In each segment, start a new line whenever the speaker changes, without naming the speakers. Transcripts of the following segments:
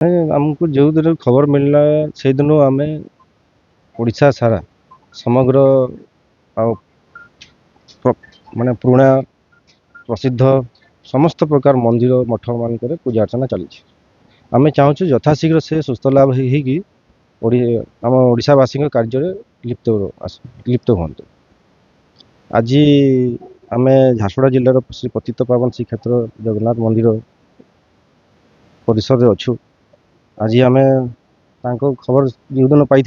आमको जो दिन खबर मिलला से दिन आम ओडिशा सारा समग्र माने पुराणा प्रसिद्ध समस्त प्रकार मंदिर मठ मानक पूजा अर्चना चली आम चाहूँ यथाशीघ्र से सुस्थ लाभ आम ओडावासी कार्य लिप्त हूँ। आज आम झारसुगुड़ा जिलार श्री पतित पावन श्रीक्षेत्र जगन्नाथ मंदिर परिसर अच्छु। आज आम खबर जो दिन पाई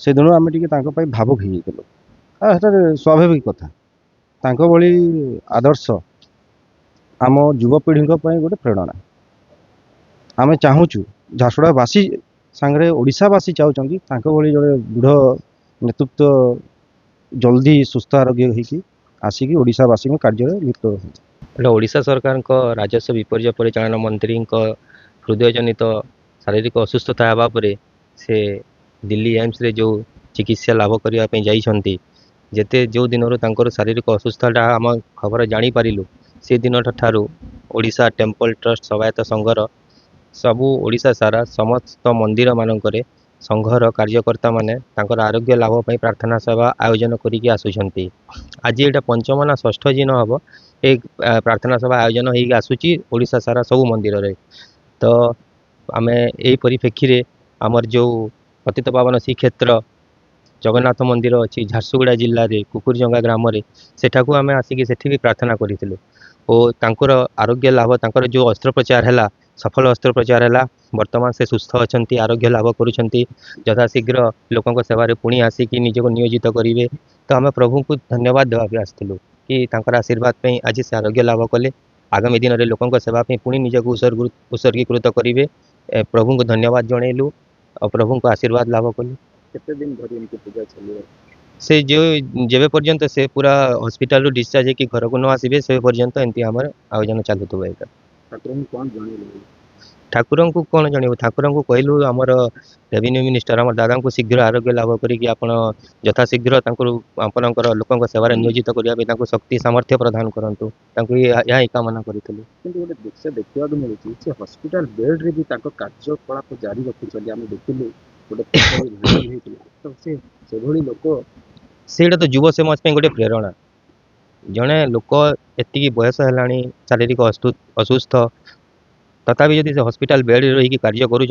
से दिन आम टे भावुक हो स्वाभाविक कथा भली आदर्श आम युवपीढ़ी गोटे प्रेरणा आम चाहूँ झारसुगुड़ावासी सांगे ओडावासी चाहती भली जो दृढ़ नेतृत्व जल्दी सुस्थ आरोग्य होगी आसिक ओडावासी कार्य लिप्त हो।
ओडिशा सरकार राजस्व विपर्य परिचालन मंत्री हृदय जनित शारीरिक असुस्थता होगा पर से दिल्ली एम्स रे जो चिकित्सा लाभ करने जाइछन्ति जेते जो दिन शारीरिक असुस्थता आम खबर जानी पारिलु से दिन ठारू ओडिशा टेम्पल ट्रस्ट सहायता संघर सबू ओडिशा सारा समस्त मंदिर मानकरे संघर कार्यकर्ता माने तांकर आरोग्य लाभ पर प्रार्थना सभा आयोजन करिकी आसुछन्ति। आज एटा पंचम ना षष्ठ दिन हम एक प्रार्थना सभा आयोजन होगी आसूची ओडिशा सारा सबू मंदिर रे। तो आम यही परिप्रेक्षी आमर जो पतित पावन श्रीक्षेत्र जगन्नाथ मंदिर अच्छी झारसुगुड़ा जिले में कुकुरजंगा ग्राम सेठाकू आम आसिक सेठी भी प्रार्थना करूँ और तांकर आरोग्य लाभ तांकर जो अस्त्रोपचार है सफल अस्त्रोपचार है वर्तमान से सुस्थ अच्छा आरोग्य लाभ करुँच यथाशीघ्र लोकों सेवार पुणी आसिक निजक नियोजित करेंगे। तो आम प्रभु को धन्यवाद देवा आसलु कि आशीर्वाद पे आज से आरोग्य लाभ कले आगामी दिन में लोकों सेवाई पुणी निजक उत्सर्गीकृत करेंगे। प्रभु को धन्यवाद जनइलु और प्रभु को आशीर्वाद लाभ कलु।
केते दिन भरी इनकी पूजा चलिए
से जो जेबे पर्यंत से पूरा हॉस्पिटल रू डिस्चार्ज कि घर को न आसबे से पर्यंत एमती आमर आयोजन चलुव। ठाकुर को कौन जनइबू ठाकुर को कहलु आमर रेवेन्यू मिनिस्टर आम दादा को शीघ्र आरोग्य लाभ करी यथाशीघ्र आपणकर लोकों सेवार नियोजित करने शक्ति सामर्थ्य प्रदान करूँ यहाँ कामना करूँ।
गोटे दृश्य देखा मिलूँ हॉस्पिटल बेड रे भी कार्यकलाप जारी रखुच्च आम देखिलु गोटे तो से लोक
से तो युव समाज पे गोटे प्रेरणा जड़े लोक एति बयस है शारीरिक असुस्थ तथापि जदि से हॉस्पिटल बेड रही कार्य करुँच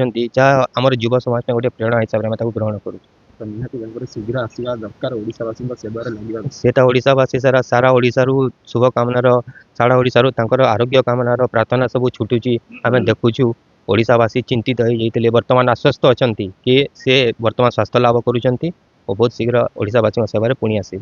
युव समाज में गोटे प्रेरणा हिसाब से ग्रहण करूँ।
शीघ्र आसवा दरकार ओडावासी सेवार लगे
सेटा ओडावासी सारा सारा ओडिशा शुभ कामनार सारा ओडिशा आरोग्य कामनार प्रार्थना सब छुटुची आम देखुचु। ओडावासी चिंतित हो जाते बर्तमान आश्वस्त अच्छा कि से बर्तमान स्वास्थ्य लाभ करुँच और बहुत शीघ्र ओडावासी सेवार पुणी आसे।